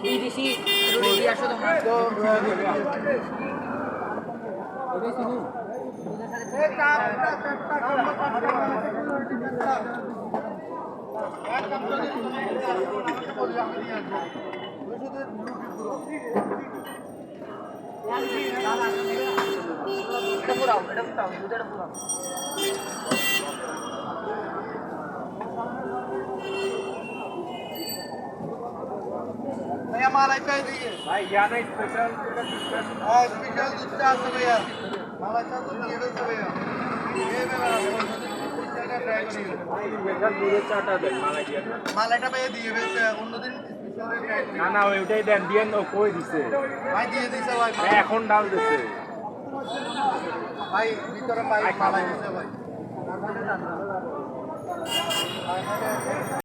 বিদেশি রুটি আসলে তো পুরাও এটা পুরাও দুধটা পুরাও भैया मलाई चाहिए दीजिए भाई ज्यादा स्पेशल हाँ स्पेशल दूध चार सौ भैया मलाई चार सौ दिए दो भैया ये मेरा ट्राई करिए স্পেশাল দুধের চাটা দেন মালাই দিয়ে মালাইটা ভাইয়া দিয়ে বেশ অন্যদিন স্পেশাল ট্রাই না না ওইটাই দেন দিয়ে ও কই দিছে ভাই দিয়ে দিছে ভাই এখন ডাল দিছে ভাই ভিতরে ভাই মালাই দিছে ভাই